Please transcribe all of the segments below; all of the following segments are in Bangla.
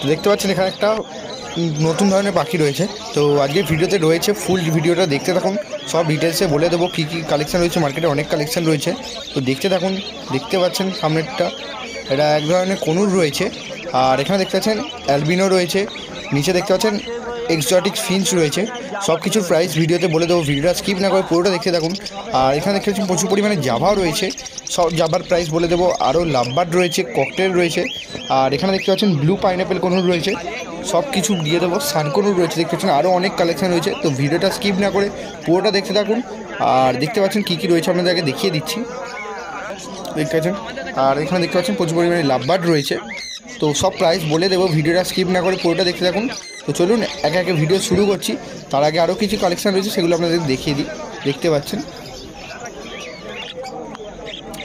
তো দেখতে পাচ্ছেন এখানে একটা নতুন ধরনের পাখি রয়েছে। তো আজকের ভিডিওতে রয়েছে, ফুল ভিডিওটা দেখতে থাকুন, সব ডিটেলসে বলে দেবো কী কী কালেকশান রয়েছে। মার্কেটে অনেক কালেকশান রয়েছে, তো দেখতে থাকুন। দেখতে পাচ্ছেন সামনেরটা, এটা এক ধরনের কনুর রয়েছে। আর এখানে দেখতে পাচ্ছেন অ্যালবিনো রয়েছে, নিচে দেখতে পাচ্ছেন এক্সোটিক ফিঞ্চ রয়েছে। সব কিছুর প্রাইস ভিডিওতে বলে দেবো, ভিডিওটা স্কিপ না করে পুরোটা দেখতে থাকুন। আর এখানে দেখতে পাচ্ছেন প্রচুর পরিমাণে জাভাও রয়েছে, সব জাভার প্রাইস বলে দেবো। আরও লাভবার্ড রয়েছে, ককটেল রয়েছে। আর এখানে দেখতে পাচ্ছেন ব্লু পাইনঅ্যাপেল কনুর রয়েছে, সব কিছু দিয়ে দেবো। সানকনুর রয়েছে, দেখতে পাচ্ছেন আরও অনেক কালেকশান রয়েছে। তো ভিডিওটা স্কিপ না করে পুরোটা দেখতে থাকুন। আর দেখতে পাচ্ছেন কী কী রয়েছে আপনাদেরকে দেখিয়ে দিচ্ছি, দেখতে পাচ্ছেন। আর এখানে দেখতে পাচ্ছেন প্রচুর পরিমাণে লাভবার্ড রয়েছে। তো সব প্রাইস বলে দেবো, ভিডিওটা স্কিপ না করে পুরোটা দেখতে থাকুন। তো চলুন একে একে ভিডিও শুরু করছি। তার আগে আরও কিছু কালেকশান রয়েছে, সেগুলো আপনাদের দেখিয়ে দিই। দেখতে পাচ্ছেন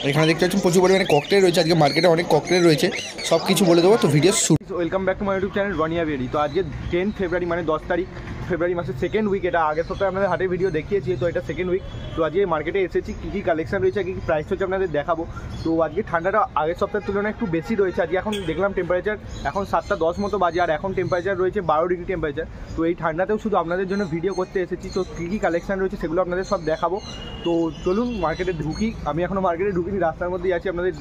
এখানে দেখতে পাচ্ছেন প্রচুর পরিমাণে ককটেল রয়েছে। আজকে মার্কেটে অনেক ককটেল রয়েছে, সব কিছু বলে দেবো। তো ভিডিও শুরু। Welcome back to my YouTube channel রনিয়া বেরি। তো আজকে 10 ফেব্রুয়ারি মানে 10 তারিখ ফেব্রুয়ারি মাসের সেকেন্ড উইক। এটা আগের সপ্তাহে আপনাদের হাটের ভিডিও দেখিয়েছি, তো এটা সেকেন্ড উইক। তো আজকে মার্কেটে এসেছি, কী কী কালেকশন রয়েছে, কী কী প্রাইস হচ্ছে আপনাদের দেখাবো। তো আজকে ঠান্ডাটা আগের সপ্তাহের তুলনায় একটু বেশি রয়েছে। আজকে এখন দেখলাম টেম্পারেচার এখন 7:10 মতো বাজে, আর এখন টেম্পারেচার রয়েছে 12 ডিগ্রি টেম্পারেচার। তো এই ঠান্ডাতেও শুধু আপনাদের জন্য ভিডিও করতে এসেছি। তো কী কী কালেকশন রয়েছে সেগুলো আপনাদের সব দেখাবো। তো চলুন মার্কেটে ঢুকি। আমি এখনও মার্কেটে ঢুকিনি, রাস্তার মধ্যেই আছি, আপনাদের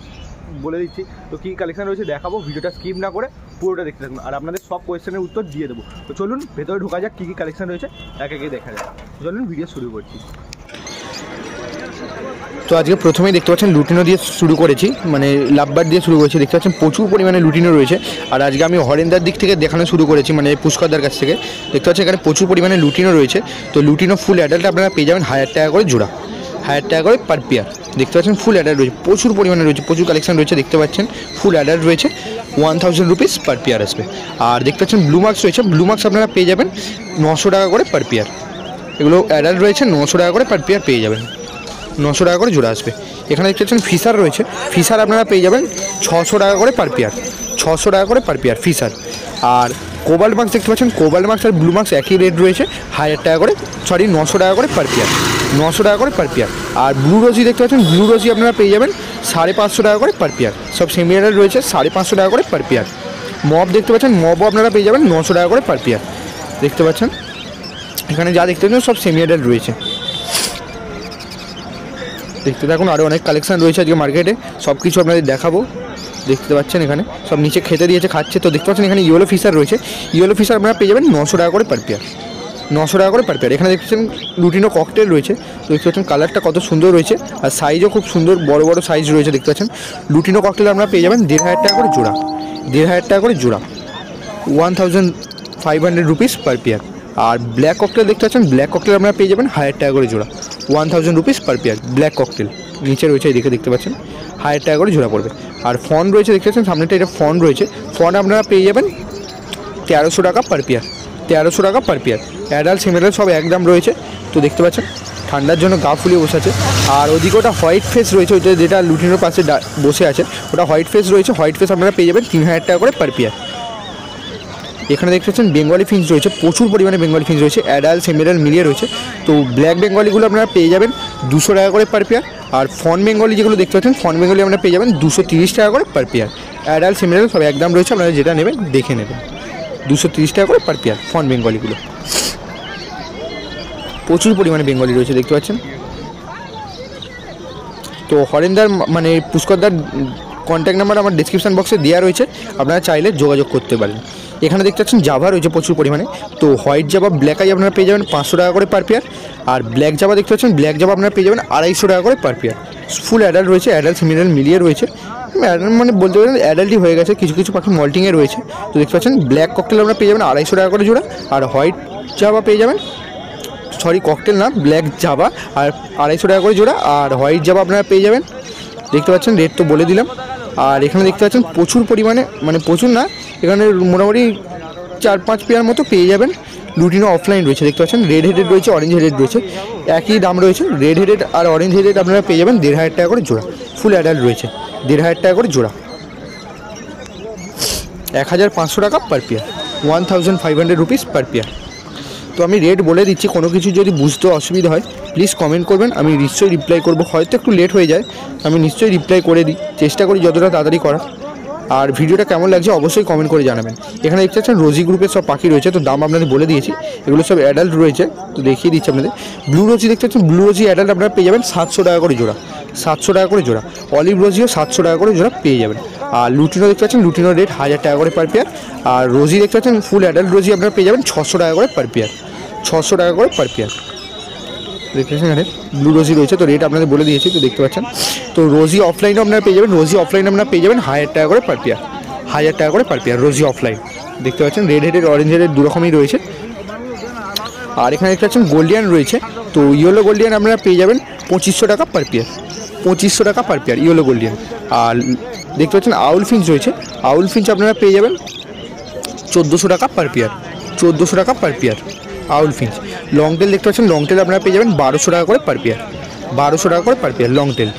বলে দিচ্ছি। তো কী কালেকশন রয়েছে দেখাবো, ভিডিওটা স্কিপ না করে পুরোটা দেখতে থাকুন, আর আপনাদের সব কোয়েশ্চেনের উত্তর দিয়ে দেবো। তো চলুন ভেতরে ঢোকা যাক, কী কী কালেকশন রয়েছে এক একে দেখা যাক। চলুন ভিডিও শুরু করছি। তো আজকে প্রথমেই দেখতে পাচ্ছেন লুটিনো দিয়ে শুরু করেছি, মানে লাভবার্ড দিয়ে শুরু করেছি। দেখতে পাচ্ছেন প্রচুর পরিমাণে লুটিনো রয়েছে। আর আজকে আমি হরেন্দার দিক থেকে দেখানো শুরু করেছি, মানে পুষ্করদার কাছ থেকে। দেখতে পাচ্ছেন এখানে প্রচুর পরিমাণে লুটিনো রয়েছে। তো লুটিনো ফুল অ্যাডাল্ট আপনারা পেয়ে যাবেন 1000 টাকা করে জোড়া, 1000 টাকা করে পার পেয়ার। দেখতে পাচ্ছেন ফুল অ্যাডাল্ট রয়েছে, প্রচুর পরিমাণে রয়েছে, প্রচুর কালেকশন রয়েছে। দেখতে পাচ্ছেন ফুল অ্যাডাল্ট রয়েছে, 1000 রুপিস পার পেয়ার আসবে। আর দেখতে পাচ্ছেন ব্লু মার্কস রয়েছে, ব্লু মার্কস আপনারা পেয়ে যাবেন 900 টাকা করে পার পেয়ার। এগুলো অ্যাডাল্ট রয়েছে, 900 টাকা করে পার পেয়ার পেয়ে যাবেন, 900 টাকা করে জোড়া আসবে। এখানে দেখতে পাচ্ছেন ফিশার রয়েছে, ফিশার আপনারা পেয়ে যাবেন 600 টাকা করে পার পেয়ার, 600 টাকা করে পার পেয়ার ফিশার। আর কোবাল্ট মার্কস দেখতে পাচ্ছেন, কোবাল্ট মার্কস আর ব্লু মার্কস একই রেট রয়েছে, 1000 টাকা করে 900 টাকা করে পার পেয়ার, 900 টাকা করে পার পেয়ার। আর ব্লু রোজি দেখতে পাচ্ছেন, ব্লু রোজি আপনারা পেয়ে যাবেন 550 টাকা করে পার পেয়ার। সব সেমি অ্যাডাল্ট রয়েছে, 550 টাকা করে পার পেয়ার। মব দেখতে পাচ্ছেন, মবও আপনারা পেয়ে যাবেন 900 টাকা করে পার পেয়ার। দেখতে পাচ্ছেন এখানে যা দেখতে পাচ্ছেন সব সেমি অ্যাডাল্ট রয়েছে। দেখতে থাকুন, আরও অনেক কালেকশান রয়েছে আজকে মার্কেটে, সব কিছু আপনাদের দেখাবো। দেখতে পাচ্ছেন এখানে সব নিচে খেতে দিয়েছে, খাচ্ছে। তো দেখতে পাচ্ছেন এখানে ইয়েলো ফিশার রয়েছে, ইয়েলো ফিশার আপনারা পেয়ে যাবেন 900 টাকা করে পার পেয়ার, 900 টাকা করে পার পেয়ার। এখানে দেখছেন লুটিনো ককটেল রয়েছে, তো দেখতে পাচ্ছেন কালারটা কত সুন্দর রয়েছে, আর সাইজও খুব সুন্দর, বড় বড় সাইজ রয়েছে। দেখতে পাচ্ছেন লুটিনো ককটেল আপনারা পেয়ে যাবেন 1500 টাকা করে জোড়া, 1500 টাকা করে জোড়া, 1500 রুপিস পার পেয়ার। আর ব্ল্যাক ককটেল দেখতে পাচ্ছেন, ব্ল্যাক ককটেল আপনারা পেয়ে যাবেন 1000 টাকা করে জোড়া, 1000 rupees per pair. Black cocktail নিচে রয়েছে, এদিকে দেখতে পাচ্ছেন 1000 টাকা করে জোড়া পড়বে। আর ফন রয়েছে, দেখতে পাচ্ছেন সামনেটা এটা ফন রয়েছে, ফন আপনারা পেয়ে যাবেন 1300 টাকা পার পেয়ার, 1300 টাকা পার পেয়ার। অ্যাডাল্ট সেমিডাল সব একদম রয়েছে। তো দেখতে পাচ্ছেন ঠান্ডার জন্য গা ফুলিয়ে বসে আছে। আর ওদিকে ওটা হোয়াইট ফেস রয়েছে, ওইটা যেটা লুটিনোর পাশে বসে আছে ওটা হোয়াইট ফেস রয়েছে, হোয়াইট ফেস আপনারা পেয়ে যাবেন 3000 টাকা করে পার পেয়ার। এখানে দেখতে পাচ্ছেন বেঙ্গলি ফিঞ্চ রয়েছে, প্রচুর পরিমাণে বেঙ্গলি ফিঞ্চ রয়েছে, অ্যাডাল্ট সেমিডাল মিলিয়ে রয়েছে। তো ব্ল্যাক বেঙ্গলিগুলো আপনারা পেয়ে যাবেন 200 টাকা করে পার পেয়ার। আর ফন বেঙ্গলি যেগুলো দেখতে পাচ্ছেন, ফন বেঙ্গলি আপনারা পেয়ে যাবেন 230 টাকা করে পার পেয়ার। অ্যাডাল্ট সেমিডাল সব একদম রয়েছে, আপনারা যেটা নেবেন দেখে নেবেন, 230 টাকা করে পার পেয়ার ফন বেঙ্গলিগুলো। প্রচুর পরিমাণে বেঙ্গলি রয়েছে দেখতে পাচ্ছেন। তো হরেন্দার মানে পুষ্করদার কন্ট্যাক্ট নাম্বার আমার ডিসক্রিপশান বক্সে দেওয়া রয়েছে, আপনারা চাইলে যোগাযোগ করতে পারেন। এখানে দেখতে পাচ্ছেন জাভা রয়েছে প্রচুর পরিমাণে। তো হোয়াইট জাভা, ব্ল্যাক আই আপনারা পেয়ে যাবেন 500 টাকা করে পার পেয়ার। আর ব্ল্যাক জাভা দেখতে পাচ্ছেন, ব্ল্যাক জাভা আপনারা পেয়ে যাবেন 250 টাকা করে পার পেয়ার। ফুল অ্যাডাল্ট রয়েছে, অ্যাডাল্ট সেমিডাল মিলিয়ে রয়েছে, অ্যাডাল্ট মানে বলতে পারেন অ্যাডাল্টই হয়ে গেছে, কিছু কিছু পাখি মল্টিংয়ে রয়েছে। তো দেখতে পাচ্ছেন ব্ল্যাক ককটেল আপনারা পেয়ে যাবেন 250 টাকা করে জোড়া। আর হোয়াইট জাভা পেয়ে যাবেন, সরি ককটেল না, ব্ল্যাক জাভা আর 250 টাকা করে জোড়া। আর হোয়াইট জাভা আপনারা পেয়ে যাবেন, দেখতে পাচ্ছেন রেট তো বলে দিলাম। আর এখানে দেখতে পাচ্ছেন প্রচুর পরিমাণে, মানে প্রচুর না, এখানে মোটামুটি 4-5 পেয়ার মতো পেয়ে যাবেন লুটিনো অফলাইন রয়েছে। দেখতে পাচ্ছেন রেড হেডেড রয়েছে, অরেঞ্জ হেডেড রয়েছে, একই দাম রয়েছে। রেড হেডেড আর অরেঞ্জ হেডেড আপনারা পেয়ে যাবেন 1500 টাকা করে জোড়া, ফুল অ্যাডাল্ট রয়েছে 1500 টাকা করে জোড়া, 1500 টাকা per pair, 1500 rupees per pair. তো আমি রেট বলে দিচ্ছি, কোনো কিছু যদি বুঝতে অসুবিধা হয় প্লিজ কমেন্ট করবেন, আমি নিশ্চয়ই রিপ্লাই করব। হয়তো একটু লেট হয়ে যায়, আমি নিশ্চয়ই রিপ্লাই করে দিই, চেষ্টা করি যতটা তাড়াতাড়ি করার। আর ভিডিওটা কেমন লাগছে অবশ্যই কমেন্ট করে জানাবেন। এখানে দেখতে পাচ্ছেন রোজি গ্রুপের সব পাখি রয়েছে, তো দাম আপনাদের বলে দিয়েছি, এগুলো সব অ্যাডাল্ট রয়েছে, তো দেখিয়ে দিচ্ছি আপনাদের। ব্লু রোজি দেখতে পাচ্ছেন, ব্লু রোজি অ্যাডাল্ট আপনারা পেয়ে যাবেন 700 টাকা করে জোড়া, 700 টাকা করে জোড়া। অলিভ রোজিও 700 টাকা করে জোড়া পেয়ে যাবেন। আর লুটিনো দেখতে পাচ্ছেন, লুটিনোর রেট 1000 টাকা করে পার পেয়ার। আর রোজি দেখতে পাচ্ছেন ফুল অ্যাডাল্ট রোজি আপনারা পেয়ে যাবেন 600 টাকা করে পার পেয়ার, 600 টাকা করে পার পেয়ার। দেখতে পাচ্ছেন এখানে ব্লু রোজি রয়েছে, তো রেট আপনাদের বলে দিয়েছি, তো দেখতে পাচ্ছেন। তো রোজি অফলাইনও আপনারা পেয়ে যাবেন, রোজি অফলাইনে আপনারা পেয়ে যাবেন 1000 টাকা করে পার পেয়ার, 1000 টাকা করে পার পেয়ার রোজি অফলাইন। দেখতে পাচ্ছেন রেড হেডের অরেঞ্জ হেডের দু রকমই রয়েছে। আর এখানে দেখতে পাচ্ছেন গোল্ডিয়ান রয়েছে, তো ইয়েলো গোল্ডিয়ান আপনারা পেয়ে যাবেন 2500 টাকা পার পেয়ার, 2500 টাকা পার পেয়ার ইয়েলো গোল্ডিয়ান। আর দেখতে পাচ্ছেন আউল ফিঞ্চ রয়েছে, আউল ফিঞ্চ আপনারা পেয়ে যাবেন 1400 টাকা পার পেয়ার, 1400 টাকা পার পেয়ার আউল ফিঞ্চ। লং টেল দেখতে পাচ্ছেন, লং টেল আপনারা পেয়ে যাবেন 1200 টাকা করে পার পেয়ার, 1200 টাকা করে পার পেয়ার লং টেল।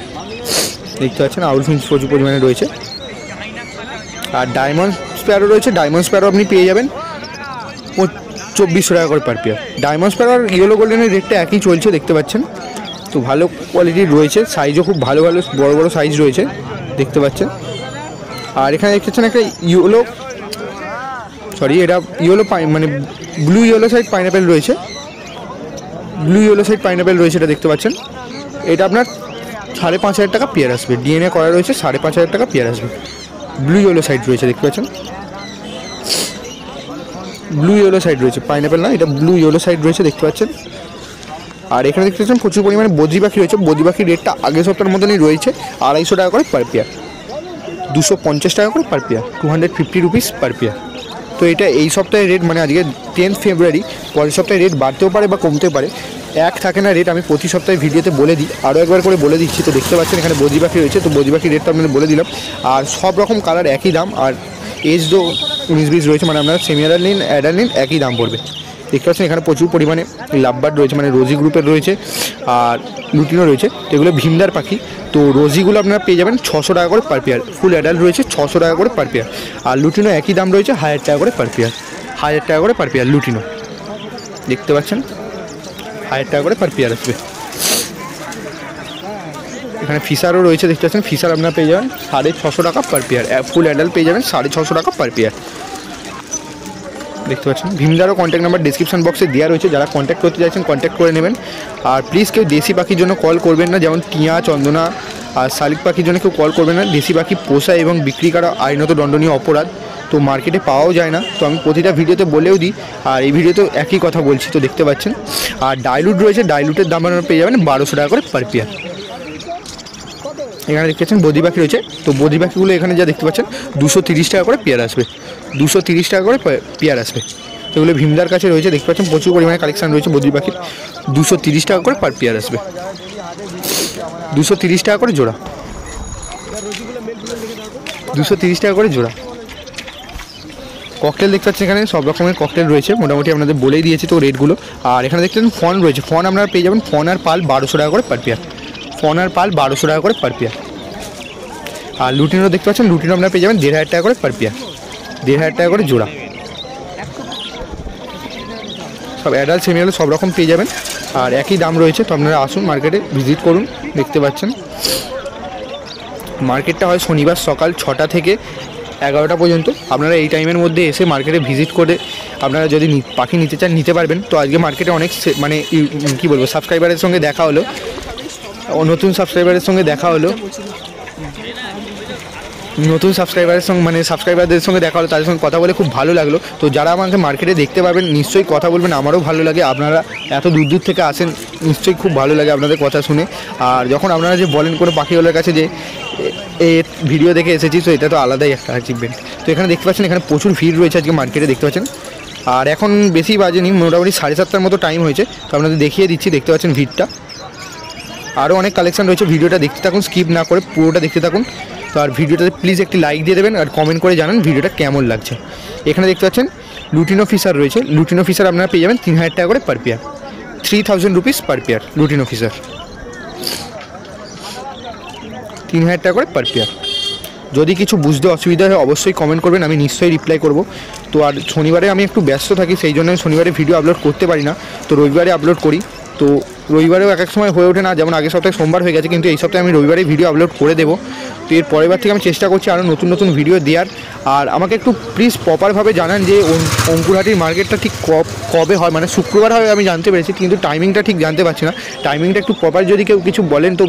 দেখতে পাচ্ছেন আউল ফিঞ্চ প্রচুর পরিমাণে রয়েছে। আর ডায়মন্ড স্প্যারো রয়েছে, ডায়মন্ড স্প্যারো আপনি পেয়ে যাবেন 2400 টাকা করে পার পেয়ার। ডায়মন্ড স্প্যারো আর ইয়েলো গোল্ডেনের রেটটা একই চলছে, দেখতে পাচ্ছেন। তো ভালো কোয়ালিটির রয়েছে, সাইজও খুব ভালো ভালো বড় বড় সাইজ রয়েছে, দেখতে পাচ্ছেন। আর এখানে দেখতে পাচ্ছেন একটা ইয়েলো, সরি এটা ইয়েলো মানে ব্লু ইয়েলো সাইড পাইনাপেল রয়েছে, ব্লু ইয়েলো সাইড পাইনাপেল রয়েছে, এটা দেখতে পাচ্ছেন। এটা আপনার 5500 টাকা পেয়ার আসবে, ডিএনএ করা রয়েছে, 5500 টাকা পেয়ার আসবে। ব্লু ইয়েলো সাইড রয়েছে, দেখতে পাচ্ছেন, ব্লু ইয়েলো সাইড রয়েছে, পাইনাপেল না, এটা ব্লু ইয়েলো সাইড রয়েছে, দেখতে পাচ্ছেন। আর এখানে দেখতে পাচ্ছেন প্রচুর পরিমাণে বদ্রি পাখি রয়েছে, বদ্রি পাখির রেটটা আগের সপ্তাহের মতনই রয়েছে, 250 টাকা করে পার পেয়ার, 250 টাকা করে per pair, 250 rupees per pair. তো এটা এই সপ্তাহের রেট, মানে আজকে 10 ফেব্রুয়ারি, পরের সপ্তাহে রেট বাড়তেও পারে বা কমতেও পারে, এক থাকে না রেট। আমি প্রতি সপ্তাহে ভিডিওতে বলে দিই, আরও একবার করে বলে দিচ্ছি। তো দেখতে পাচ্ছেন এখানে বদ্রি পাখি রয়েছে, তো বদ্রি পাখির রেটটা আপনাদের বলে দিলাম। আর সব রকম কালার একই দাম, আর এজ দো 19-20 রয়েছে, মানে আপনারা সেমি অ্যাডাল্ট নিন অ্যাডাল্ট নিন একই দাম পড়বে। দেখতে পাচ্ছেন এখানে প্রচুর পরিমাণে লাভবার্ড রয়েছে, মানে রোজি গ্রুপের রয়েছে আর লুটিনো রয়েছে, তো এগুলো ভীমদার পাখি। তো রোজিগুলো আপনারা পেয়ে যাবেন 600 টাকা করে পার পেয়ার, ফুল অ্যাডাল্ট রয়েছে 600 টাকা করে পার পেয়ার। আর লুটিনো একই দাম রয়েছে 1000 টাকা করে পার পেয়ার, 1000 টাকা করে পার পেয়ার লুটিনো। দেখতে পাচ্ছেন 1000 টাকা করে পার পেয়ার আসবে। এখানে ফিশারও রয়েছে, দেখতে পাচ্ছেন ফিশার আপনারা পেয়ে যাবেন 650 টাকা পার পেয়ার, ফুল অ্যাডাল্ট পেয়ে যাবেন 650 টাকা পার পেয়ার। দেখতে পাচ্ছেন ভীমদারও কন্ট্যাক্ট নাম্বার ডিসক্রিপশন বক্সে দেওয়া রয়েছে, যারা কন্ট্যাক্ট করতে চাইছেন কন্ট্যাক্ট করে নেবেন। আর প্লিজ কেউ দেশি পাখির জন্য কল করবেন না, যেমন টিয়া, চন্দনা আর শালিক পাখির জন্য কেউ কল করবেন না। দেশি পাখি পোষা এবং বিক্রি করা আইনত দণ্ডনীয় অপরাধ, তো মার্কেটে পাওয়াও যায় না। তো আমি প্রতিটা ভিডিওতে বলেও দিই, আর এই ভিডিওতেও একই কথা বলছি, তো দেখতে পাচ্ছেন। আর ডাইলুট রয়েছে, ডাইলুটের দাম আপনারা পেয়ে যাবেন 1200 টাকা করে পার পেয়ার। এখানে দেখতে পাচ্ছেন বদ্রি পাখি রয়েছে, তো বদ্রি পাখিগুলো এখানে যা দেখতে পাচ্ছেন 230 টাকা করে পেয়ার আসবে, 230 টাকা করে পেয়ার আসবে। এগুলো ভীমদার কাছে রয়েছে, দেখতে পাচ্ছেন প্রচুর পরিমাণে কালেকশান রয়েছে বদ্রি পাখির, 230 টাকা করে পার পেয়ার আসবে, 230 টাকা করে জোড়া, 230 টাকা করে জোড়া। ককটেল দেখতে পাচ্ছেন এখানে সব রকমের ককটেল রয়েছে, মোটামুটি আপনাদের বলেই দিয়েছি তো রেটগুলো। আর এখানে দেখতে পাচ্ছেন ফন রয়েছে, ফন আপনারা পেয়ে যাবেন ফন আর পাল 1200 টাকা করে পার পেয়ার, ফন আর পাল 1200 টাকা করে পার পেয়ার। আর লুটিনো দেখতে পাচ্ছেন, লুটিনো আপনারা পেয়ে যাবেন 1500 টাকা করে পার পেয়ার, 1500 টাকা করে জোড়া। সব অ্যাডাল্ট সেমি অ্যাডাল্ট সব রকম পেয়ে যাবেন, আর একই দাম রয়েছে। তো আপনারা আসুন মার্কেটে ভিজিট করুন। দেখতে পাচ্ছেন মার্কেটটা হয় শনিবার সকাল 6টা থেকে 11টা পর্যন্ত। আপনারা এই টাইমের মধ্যে এসে মার্কেটে ভিজিট করে আপনারা যদি পাখি নিতে চান নিতে পারবেন। তো আজকে মার্কেটে অনেক মানে কী বলবো সাবস্ক্রাইবারের সঙ্গে দেখা হলো, নতুন সাবস্ক্রাইবারের সঙ্গে দেখা হলো, নতুন সাবস্ক্রাইবারের সঙ্গে মানে সাবস্ক্রাইবারদের সঙ্গে দেখা হলো, তাদের সঙ্গে কথা বলে খুব ভালো লাগলো। তো যারা আমাকে মার্কেটে দেখতে পাবেন নিশ্চয়ই কথা বলবেন, আমারও ভালো লাগে। আপনারা এত দূর দূর থেকে আসেন, নিশ্চয়ই খুব ভালো লাগে আপনাদের কথা শুনে। আর যখন আপনারা যে বলেন কোনো পাখিওয়ালার কাছে যে এই ভিডিও দেখে এসেছি, তো এটা তো আলাদাই একটা অ্যাচিভমেন্ট। তো এখানে দেখতে পাচ্ছেন এখানে প্রচুর ভিড় রয়েছে আজকে মার্কেটে, দেখতে পাচ্ছেন। আর এখন বেশি বাজেনি, মোটামুটি 7:30টার মতো টাইম হয়েছে। তো আপনাদের দেখিয়ে দিচ্ছি, দেখতে পাচ্ছেন ভিড়টা। আরও অনেক কালেকশন রয়েছে, ভিডিওটা দেখতে থাকুন, স্কিপ না করে পুরোটা দেখতে থাকুন। তো আর ভিডিওটাতে প্লিজ একটি লাইক দিয়ে দেবেন, আর কমেন্ট করে জানান ভিডিওটা কেমন লাগছে। এখানে দেখতে পাচ্ছেন লুটিনো ফিশার রয়েছে, লুটিনো ফিশার আপনারা পেয়ে যাবেন 3000 টাকা করে per pair, 3000 rupees per pair lutino Fischer, 3000 টাকা করে পার পেয়ার। যদি কিছু বুঝতে অসুবিধা হয় অবশ্যই কমেন্ট করবেন, আমি নিশ্চয়ই রিপ্লাই করব। তো আর শনিবারে আমি একটু ব্যস্ত থাকি, সেই জন্য শনিবারে ভিডিও আপলোড করতে পারি না, তো রবিবারে আপলোড করি। তো রবিবারেও এক এক সময় হয়ে ওঠে না, যেমন আগের সপ্তাহে সোমবার হয়ে গেছে, কিন্তু এই সপ্তাহে আমি রবিবারে ভিডিও আপলোড করে দেবো। তো এর পরের বার থেকে আমি চেষ্টা করছি আরও নতুন নতুন ভিডিও দেওয়ার। আর আমাকে একটু প্লিজ প্রপারভাবে জানান যে অঙ্কুরহাটির মার্কেটটা ঠিক কবে হয়, মানে শুক্রবার হয় আমি জানতে পেরেছি, কিন্তু টাইমিংটা ঠিক জানতে পারছি না। টাইমিংটা একটু প্রপার যদি কেউ কিছু বলেন তো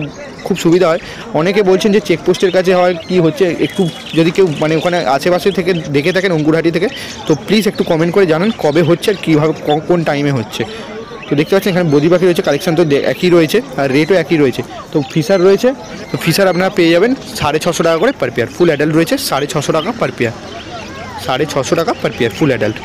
খুব সুবিধা হয়। অনেকে বলছেন যে চেকপোস্টের কাছে হয়, কি হচ্ছে একটু যদি কেউ মানে ওখানে আশেপাশে থেকে দেখে থাকেন অঙ্কুরহাটি থেকে, তো প্লিজ একটু কমেন্ট করে জানান কবে হচ্ছে আর কীভাবে কোন টাইমে হচ্ছে। তো দেখতে পাচ্ছেন এখানে বদ্রি পাখি রয়েছে, কালেকশন তো একই রয়েছে আর রেটও একই রয়েছে। তো ফিশার রয়েছে, তো ফিশার আপনারা পেয়ে যাবেন 650 টাকা করে পার পেয়ার। ফুল অ্যাডাল্ট রয়েছে 650 টাকা পার পেয়ার, 650 টাকা পার পেয়ার ফুল অ্যাডাল্ট।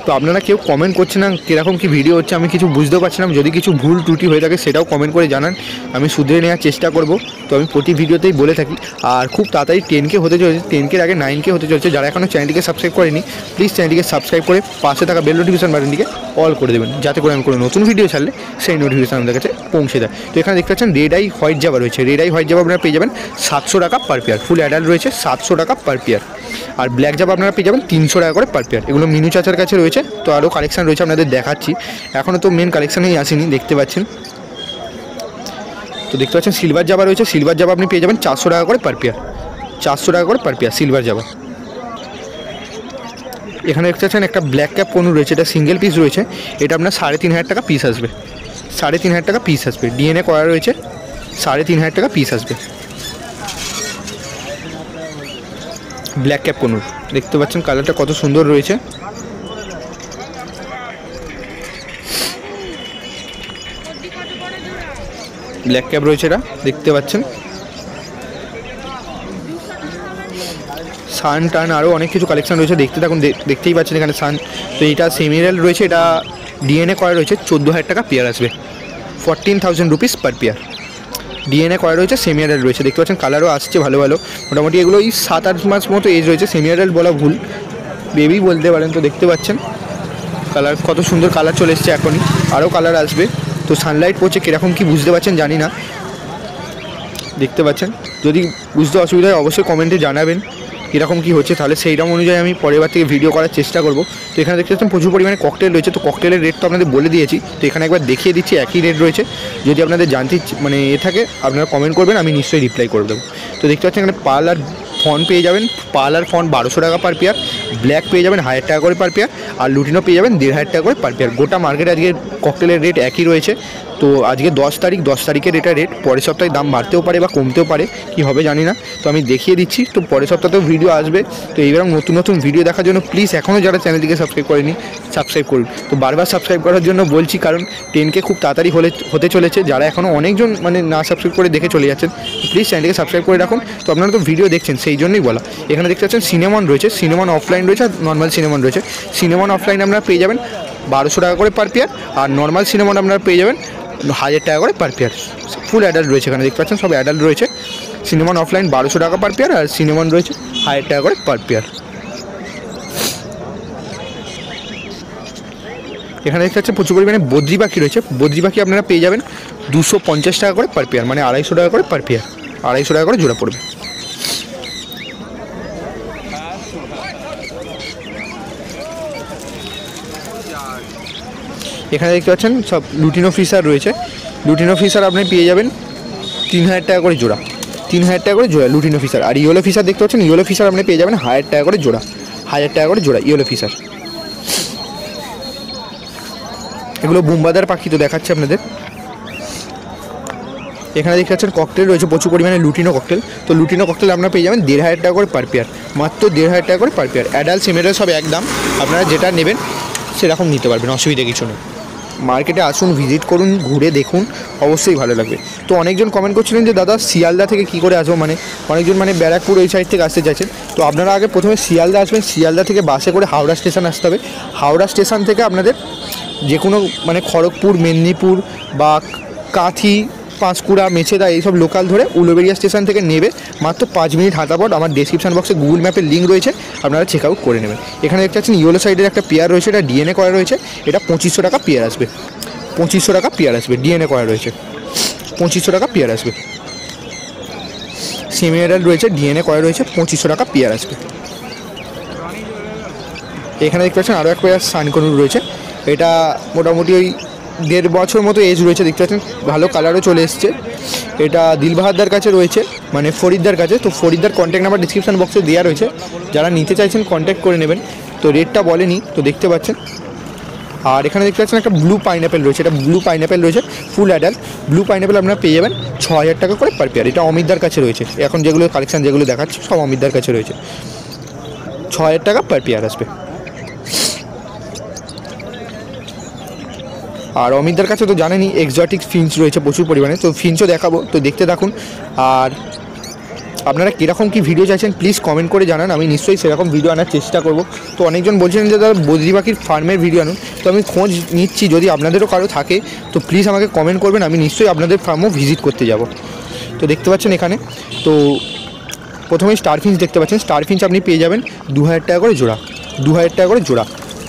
তো আপনারা কেউ কমেন্ট করছে না কীরকম কী ভিডিও হচ্ছে, আমি কিছু বুঝতেও পারছিলাম। যদি কিছু ভুল ত্রুটি হয়ে থাকে সেটাও কমেন্ট করে জানান, আমি শুধরে নেওয়ার চেষ্টা করব। তো আমি প্রতি ভিডিওতেই বলে থাকি। আর খুব তাড়াতাড়ি 10K হতে চলেছে, 10K আগে 9K হতে চলেছে। যারা এখনও চ্যানেলটিকে সাবস্ক্রাইব করেনি প্লিজ চ্যানেলটিকে সাবস্ক্রাইব করে পাশে থাকা বেল নোটিফিকেশন বাটনটিকে অল করে দেবেন, যাতে করে আমি কোনো নতুন ভিডিও ছাড়লে সেই নোটিফিকেশন আমাদের কাছে পৌঁছে দেয়। তো এখানে দেখতে পাচ্ছেন রেড আই হোয়াইট জাবা রয়েছে, রেড আই হোয়াইট জাবা আপনারা পেয়ে যাবেন 700 টাকা পার পেয়ার। ফুল অ্যাডাল্ট রয়েছে 700 টাকা পার পেয়ার। আর ব্ল্যাক জাবা আপনারা পেয়ে যাবেন 300 টাকা করে পার পেয়ার। এগুলো মিনু চাচার কাছে রয়েছে। তো আরও কালেকশন রয়েছে আপনাদের দেখাচ্ছি, এখনও তো মেন কালেকশানেই আসেনি, দেখতে পাচ্ছেন। তো দেখতে পাচ্ছেন সিলভার জাবা রয়েছে, সিলভার জাবা আপনি পেয়ে যাবেন 400 টাকা করে পার পেয়ার, 400 টাকা করে পার পেয়ার সিলভার জাবা। এখানে দেখতে পাচ্ছেন একটা ব্ল্যাক ক্যাপ কনুর রয়েছে, এটা সিঙ্গেল পিস রয়েছে, এটা আপনার 3500 টাকা পিস আসবে, 3500 টাকা পিস আসবে। ডিএনএ করা রয়েছে, 3500 টাকা পিস আসবে। ব্ল্যাক ক্যাপ কনুর দেখতে পাচ্ছেন, কালারটা কত সুন্দর রয়েছে। ব্ল্যাক ক্যাপ রয়েছে, এটা দেখতে পাচ্ছেন। সান টান আরও অনেক কিছু কালেকশন রয়েছে, দেখতে থাকুন, দেখতেই পাচ্ছেন এখানে সান। তো এটা সেমিরাল রয়েছে, এটা ডিএনএ করা রয়েছে, 14000 টাকা পেয়ার আসবে, 14,000 রুপিস পার পেয়ার। ডিএনএ করা রয়েছে, সেমিরাল রয়েছে, দেখতে পাচ্ছেন কালারও আসছে ভালো ভালো। মোটামুটি এগুলো এই 7-8 মাস মতো এজ রয়েছে, সেমিরাল বলা ভুল, বেবি বলতে পারেন। তো দেখতে পাচ্ছেন কালার কত সুন্দর কালার চলে এসছে, এখনই আরও কালার আসবে। তো সানলাইট পড়ছে কীরকম কী বুঝতে পারছেন জানি না, দেখতে পাচ্ছেন। যদি বুঝতে অসুবিধা হয় অবশ্যই কমেন্টে জানাবেন কীরকম কী হচ্ছে, তাহলে সেইরকম অনুযায়ী আমি পরের বার থেকে ভিডিও করার চেষ্টা করব। তো এখানে দেখতে পাচ্ছেন প্রচুর পরিমাণে ককটেল রয়েছে, তো ককটেলের রেট তো আপনাদের বলে দিয়েছি, তো এখানে একবার দেখিয়ে দিচ্ছি একই রেট রয়েছে। যদি আপনাদের জানতে মানে থাকে আপনারা কমেন্ট করবেন, আমি নিশ্চয়ই রিপ্লাই করে দেবো। তো দেখতে পাচ্ছেন এখানে পাল আর ফন পেয়ে যাবেন, পাল আর ফন 1200 টাকা পার পেয়ার, ব্ল্যাক পেয়ে যাবেন 1000 টাকা করে পার পেয়ার, আর লুটিনো পেয়ে যাবেন 1500 টাকা করে পার পেয়ার। গোটা মার্কেটে আজকে ককটেলের রেট একই রয়েছে। তো আজকে 10 তারিখ, 10 তারিখের এটা রেট, পরের সপ্তাহে দাম বাড়তেও পারে বা কমতেও পারে, কী হবে জানি না। তো আমি দেখিয়ে দিচ্ছি, তো পরের সপ্তাহেও ভিডিও আসবে। তো এইরকম নতুন নতুন ভিডিও দেখার জন্য প্লিজ এখনও যারা চ্যানেলটিকে সাবস্ক্রাইব করেনি সাবস্ক্রাইব করুন। তো বারবার সাবস্ক্রাইব করার জন্য বলছি, কারণ 10K খুব তাড়াতাড়ি হতে চলেছে। যারা এখনও অনেকজন মানে না সাবস্ক্রাইব করে দেখে চলে যাচ্ছেন, প্লিজ চ্যানেলটিকে সাবস্ক্রাইব করে রাখুন। তো আপনারা তো ভিডিও দেখছেন সেই জন্যই বলা। এখানে দেখতে পাচ্ছেন সিনেমন রয়েছে, সিনেমন অফলাইন রয়েছে আর নর্মাল সিনেমন রয়েছে। সিনেমন অফলাইন আপনারা পেয়ে যাবেন 1200 টাকা করে পার পেয়ার, আর নর্মাল সিনেমন আপনারা পেয়ে যাবেন 1000 টাকা করে পার পেয়ার। ফুল অ্যাডাল্ট রয়েছে, এখানে দেখতে পাচ্ছেন সব অ্যাডাল্ট রয়েছে। সিনেমন অফলাইন 1200 টাকা পার পেয়ার, আর সিনেমন রয়েছে 1000 টাকা করে পার পেয়ার। এখানে দেখতে পাচ্ছেন প্রচুর পরিমাণে বদ্রি পাখি রয়েছে, বদ্রি পাখি আপনারা পেয়ে যাবেন 250 টাকা করে পার পেয়ার, মানে 250 টাকা করে পার পেয়ার, 250 টাকা করে জোড়া পড়বে। এখানে দেখতে পাচ্ছেন সব লুটিনো ফিশার রয়েছে, লুটিনো ফিশার আপনি পেয়ে যাবেন 3000 টাকা করে জোড়া, 3000 টাকা করে জোড়া লুটিনো ফিশার। আর ইয়েলো ফিশার দেখতে পাচ্ছেন, ইয়েলো ফিশার আপনি পেয়ে যাবেন 1000 টাকা করে জোড়া, 1000 টাকা করে জোড়া ইয়েলো ফিশার। এগুলো বুমবাদার পাখি, তো দেখাচ্ছে আপনাদের। এখানে দেখতে পাচ্ছেন ককটেল রয়েছে প্রচুর পরিমাণে, লুটিনো ককটেল। তো লুটিনো ককটেল আপনারা পেয়ে যাবেন 1500 টাকা করে পার পেয়ার, মাত্র 1500 টাকা করে পার পেয়ার। অ্যাডাল্ট সেমিডাল সব এক দাম, আপনারা যেটা নেবেন সেরকম নিতে পারবেন, অসুবিধা কিছু নেই। মার্কেটে আসুন, ভিজিট করুন, ঘুরে দেখুন, অবশ্যই ভালো লাগবে। তো অনেকজন কমেন্ট করছিলেন যে দাদা শিয়ালদা থেকে কী করে আসবো, মানে অনেকজন মানে ব্যারাকপুর ওই সাইড থেকে আসতে চাইছেন। তো আপনারা আগে প্রথমে শিয়ালদা আসবেন, শিয়ালদা থেকে বাসে করে হাওড়া স্টেশন আসতে হবে। হাওড়া স্টেশন থেকে আপনাদের যে কোনো মানে খড়গপুর, মেদিনীপুর বা কাঁথি, পাঁশকুড়া, মেছেদা এইসব লোকাল ধরে উলুবেড়িয়া স্টেশন থেকে নেবে, মাত্র 5 মিনিট হাঁটা পথ। আমার ডেসক্রিপশন বক্সে গুগল ম্যাপের লিঙ্ক রয়েছে, আপনারা চেক আউট করে নেবেন। এখানে দেখতে পাচ্ছেন ইয়েলো সাইডের একটা পেয়ার রয়েছে, এটা ডিএনএ করা রয়েছে, এটা 2500 টাকা পেয়ার আসবে, 2500 টাকা পেয়ার আসবে, ডিএনএ করা রয়েছে, 2500 টাকা পেয়ার আসবে। সেমি অ্যাডাল্ট রয়েছে, ডিএনএ করা রয়েছে, 2500 টাকা পেয়ার আসবে। এখানে দেখতে পাচ্ছেন আরও এক পেয়ার সানকনুর রয়েছে, এটা মোটামুটি ওই 1.5 বছর মতো এজ রয়েছে, দেখতে পাচ্ছেন ভালো কালারও চলে এসছে। এটা দিলবাহারদার কাছে রয়েছে, মানে ফরিদদার কাছে। তো ফরিদদার কন্ট্যাক্ট নাম্বার ডিসক্রিপশন বক্সে দেওয়া রয়েছে, যারা নিতে চাইছেন কন্ট্যাক্ট করে নেবেন। তো রেটটা বলেনি, তো দেখতে পাচ্ছেন। আর এখানে দেখতে পাচ্ছেন একটা ব্লু পাইনঅ্যাপেল রয়েছে, এটা ব্লু পাইনঅ্যাপেল রয়েছে ফুল অ্যাডাল্ট। ব্লু পাইনঅ্যাপেল আপনারা পেয়ে যাবেন 6000 টাকা করে পার পেয়ার। এটা অমিতদার কাছে রয়েছে, এখন যেগুলো কালেকশান যেগুলো দেখাচ্ছে সব অমিতদার কাছে রয়েছে, 6000 টাকা পার পেয়ার আসবে। আর অমিতদার কাছে তো জানেনই এক্সোটিক ফিঞ্চ রয়েছে প্রচুর পরিমাণে, তো ফিঞ্চও দেখাবো, তো দেখতে থাকুন। আর আপনারা কীরকম কী ভিডিও চাইছেন প্লিজ কমেন্ট করে জানান, আমি নিশ্চয়ই সেরকম ভিডিও আনার চেষ্টা করব। তো অনেকজন বলছেন যে দাদা বদ্রি পাখির ফার্মের ভিডিও আনুন, তো আমি খোঁজ নিচ্ছি, যদি আপনাদেরও কারো থাকে তো প্লিজ আমাকে কমেন্ট করবেন, আমি নিশ্চয়ই আপনাদের ফার্মও ভিজিট করতে যাব। তো দেখতে পাচ্ছেন এখানে, তো প্রথমেই স্টার ফিঞ্চ দেখতে পাচ্ছেন, স্টার ফিঞ্চ আপনি পেয়ে যাবেন 2000 টাকা করে জোড়া, 2000 টাকা করে জোড়া।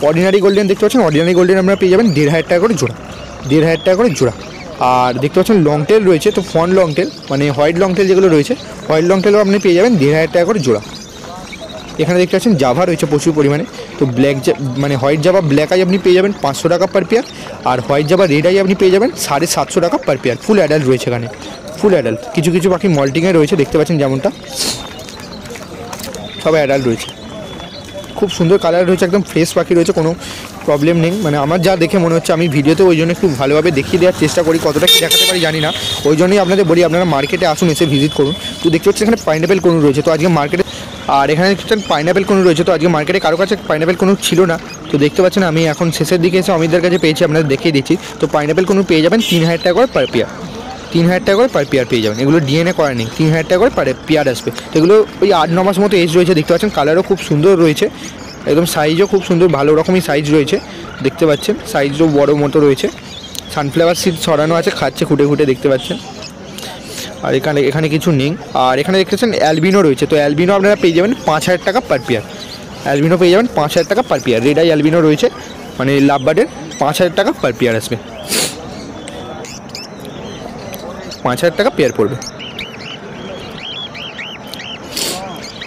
অর্ডিনারি গোল্ডেন দেখতে পাচ্ছেন, অর্ডিনারি গোল্ডেন আপনারা পেয়ে যাবেন 1500 টাকা করে জোড়া, 1500 টাকা করে জোড়া। আর দেখতে পাচ্ছেন লং টেল রয়েছে, তো ফন লং টেল মানে হোয়াইট লং টেল যেগুলো রয়েছে, হোয়াইট লং টেলও আপনি পেয়ে যাবেন 1500 টাকা করে জোড়া। এখানে দেখতে পাচ্ছেন জাভা রয়েছে প্রচুর পরিমাণে, তো ব্ল্যাক মানে হোয়াইট জাভা ব্ল্যাক আই আপনি পেয়ে যাবেন 500 টাকা পার পেয়ার, আর হোয়াইট জাভা রেড আই আপনি পেয়ে যাবেন 750 টাকা পার পেয়ার। ফুল অ্যাডাল্ট রয়েছে এখানে, ফুল অ্যাডাল্ট। কিছু কিছু পাখি মল্টিংয়ে রয়েছে, দেখতে পাচ্ছেন যেমনটা, সব অ্যাডাল্ট রয়েছে। খুব সুন্দর কালার রয়েছে, একদম ফ্রেশ পাখি রয়েছে, কোনো প্রবলেম নেই। মানে আমার যা দেখে মনে হচ্ছে, আমি ভিডিওতে ওই জন্য একটু ভালোভাবে দেখিয়ে দেওয়ার চেষ্টা করি, কতটা কি দেখাতে পারি জানি না, ওই জন্যই আপনাদের বলি আপনারা মার্কেটে আসুন, এসে ভিজিট করুন। তো দেখতে পাচ্ছেন এখানে পাইনঅ্যাপেল কোন রয়েছে, তো আজকে মার্কেটে, আর এখানে দেখছেন পাইনঅ্যাপেল কোন রয়েছে, তো আজকে মার্কেটে কারো কাছে পাইনঅ্যাপেল কোন ছিল না। তো দেখতে পাচ্ছেন আমি এখন শেষের দিকে এসে অমিতদের কাছে পেয়েছি, আপনাদের দেখিয়ে দিচ্ছি। তো পাইনঅ্যাপেল কোন পেয়ে যাবেন 3000 টাকা করে পার পেয়ার, 3000 টাকা করে পার পেয়ার পেয়ে যাবেন। এগুলো ডিএনএ করা নেই, 3000 টাকা করে পার পেয়ার আসবে। তো এগুলো ওই 8-9 মাস মতো এজ রয়েছে, দেখতে পাচ্ছেন কালারও খুব সুন্দর রয়েছে, একদম সাইজও খুব সুন্দর, ভালো রকমই সাইজ রয়েছে, দেখতে পাচ্ছেন সাইজও বড় মতো রয়েছে। সানফ্লাওয়ার সিড ছড়ানো আছে, খাচ্ছে খুঁটে খুঁটে, দেখতে পাচ্ছেন। আর এখানে কিছু নেই। আর এখানে দেখতেছেন অ্যালবিনো রয়েছে, তো অ্যালবিনো আপনারা পেয়ে যাবেন 5000 টাকা পার পেয়ার, অ্যালবিনো পেয়ে যাবেন 5000 টাকা per pair. Red eye albino রয়েছে, মানে লাভবার্ডের 5000 টাকা পার পেয়ার আসবে, 5000 টাকা পেয়ার পড়বে।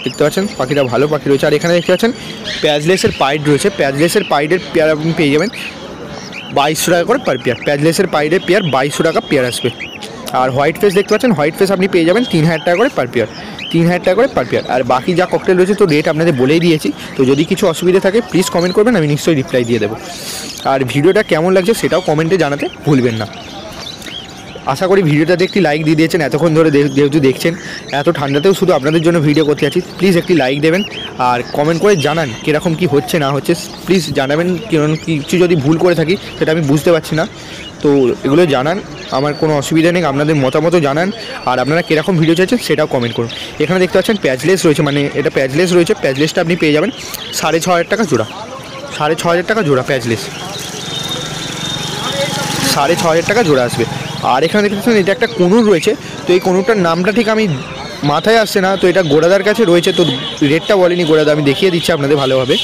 দেখতে পাচ্ছেন পাখিটা ভালো পাখি রয়েছে। আর এখানে দেখতে পাচ্ছেন প্যাজলেসের পাইড রয়েছে, প্যাজলেসের পাইডের পেয়ার আপনি পেয়ে যাবেন 2200 টাকা করে পার পেয়ার, প্যাজলেসের পাইডের পেয়ার 2200 টাকা পেয়ার আসবে। আর হোয়াইট ফেস দেখতে পাচ্ছেন, হোয়াইট ফেস আপনি পেয়ে যাবেন 3000 টাকা করে পার পেয়ার, 3000 টাকা করে পার পেয়ার। আর বাকি যা ককটেল রয়েছে তো রেট আপনাদের বলেই দিয়েছি, তো যদি কিছু অসুবিধা থাকে প্লিজ কমেন্ট করবেন, আমি নিশ্চয়ই রিপ্লাই দিয়ে দেবো। আর ভিডিওটা কেমন লাগছে সেটাও কমেন্টে জানাতে ভুলবেন না। আশা করি ভিডিওটাতে একটি লাইক দিয়ে দিয়েছেন, এতক্ষণ ধরে যেহেতু দেখছেন, এত ঠান্ডাতেও শুধু আপনাদের জন্য ভিডিও করতে আছি, প্লিজ একটি লাইক দেবেন আর কমেন্ট করে জানান কীরকম কী হচ্ছে না হচ্ছে, প্লিজ জানাবেন। কিছু যদি ভুল করে থাকি সেটা আমি বুঝতে পারছি না, তো এগুলো জানান, আমার কোনো অসুবিধা নেই, আপনাদের মতামতও জানান। আর আপনারা কীরকম ভিডিও চাইছেন সেটাও কমেন্ট করুন। এখানে দেখতে পাচ্ছেন প্যাজলেস রয়েছে, মানে এটা প্যাজলেস রয়েছে, প্যাজলেসটা আপনি পেয়ে যাবেন 6500 টাকা জোড়া, 6500 টাকা জোড়া প্যাজলেস, 6500 টাকা জোড়া আসবে। আর এখানে দেখতে পাচ্ছেন এটা একটা কনুর রয়েছে, তো এই কনুরটার নামটা ঠিক আমি মাথায় আসছে না, তো এটা গোড়াদার কাছে রয়েছে, তো রেটটা বলেনি গোড়াদা, আমি দেখিয়ে দিচ্ছি আপনাদের ভালোভাবে।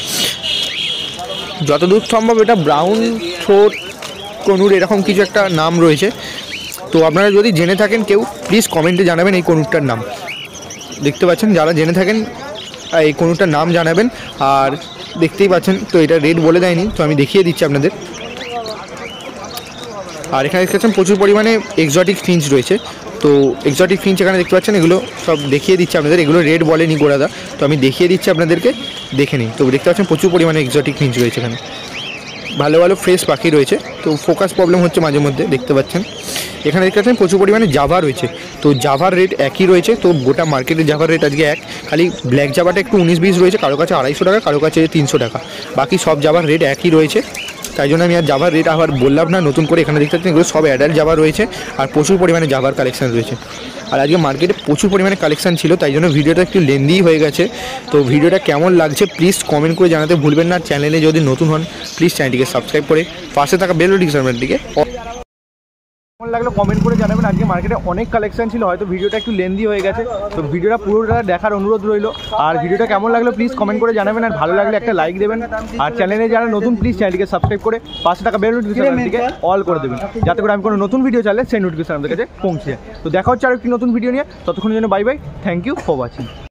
যতদূর সম্ভব এটা ব্রাউন থ্রোট কনুর এরকম কিছু একটা নাম রয়েছে, তো আপনারা যদি জেনে থাকেন কেউ প্লিজ কমেন্টে জানাবেন এই কনুরটার নাম। দেখতে পাচ্ছেন যারা জেনে থাকেন এই কনুরটার নাম জানাবেন। আর দেখতেই পাচ্ছেন তো এটা রেট বলে দেয়নি, তো আমি দেখিয়ে দিচ্ছি আপনাদের। আর এখানে দেখতে পাচ্ছেন প্রচুর পরিমাণে এক্সোটিক ফিঞ্চ রয়েছে, তো এক্সোটিক ফিঞ্চ এখানে দেখতে পাচ্ছেন, এগুলো সব দেখিয়ে দিচ্ছি আপনাদের, এগুলো রেড বলেনি গোড়াদা, তো আমি দেখিয়ে দিচ্ছি আপনাদেরকে, দেখে নিন। তো দেখতে পাচ্ছেন প্রচুর পরিমাণে এক্সোটিক ফিঞ্চ রয়েছে এখানে, ভালো ভালো ফ্রেশ পাখি রয়েছে, তো ফোকাস প্রবলেম হচ্ছে মাঝে মধ্যে, দেখতে পাচ্ছেন। এখানে দেখতে পাচ্ছেন প্রচুর পরিমাণে জাভা রয়েছে, তো জাভার রেট একই রয়েছে, তো গোটা মার্কেটে জাভার রেট আজকে এক, খালি ব্ল্যাক জাভাটা একটু 19-20 রয়েছে, কারো কাছে 250 টাকা, কারো কাছে 300 টাকা, বাকি সব জাভার রেট একই রয়েছে। তাই জন্য আমি আর জাভার রেট আবার বললাম না নতুন করে। এখানে দেখতে পাচ্ছেন এগুলো সব অ্যাডাল্ট জাভা রয়েছে, আর প্রচুর পরিমাণে জাভার কালেকশান রয়েছে। আর আজকে মার্কেটে প্রচুর পরিমাণে কালেকশান ছিল, তাই জন্য ভিডিওটা একটু লেন্দি হয়ে গেছে। তো ভিডিওটা কেমন লাগছে প্লিজ কমেন্ট করে জানাতে ভুলবেন না। চ্যানেলে যদি নতুন হন প্লিজ চ্যানেলটিকে সাবস্ক্রাইব করে পাশে থাকা বেল নোটিফিকেশনটিকে কেমন লাগলো কমেন্ট করে জানাবেন। আজকে মার্কেটে অনেক কালেকশন ছিল, হয়তো ভিডিওটা একটু লেন্দি হয়ে গেছে, তো ভিডিওটা পুরোটা দেখার অনুরোধ রইল। আর ভিডিওটা কেমন লাগলো প্লিজ কমেন্ট করে জানাবেন, আর ভালো লাগলে একটা লাইক দেবেন। আর চ্যানেলে যারা নতুন প্লিজ চ্যানেলটিকে সাবস্ক্রাইব করে পাশে থাকা বেল নোটিফিকেশনটিকে অল করে দেবেন, যাতে করে আমি কোনো নতুন ভিডিও চাইলে সেই নোটিফিকেশন আমাদের কাছে পৌঁছে যায়। তো দেখা হচ্ছে আর একটি নতুন ভিডিও নিয়ে, ততক্ষণের জন্য bye bye, thank you for watching.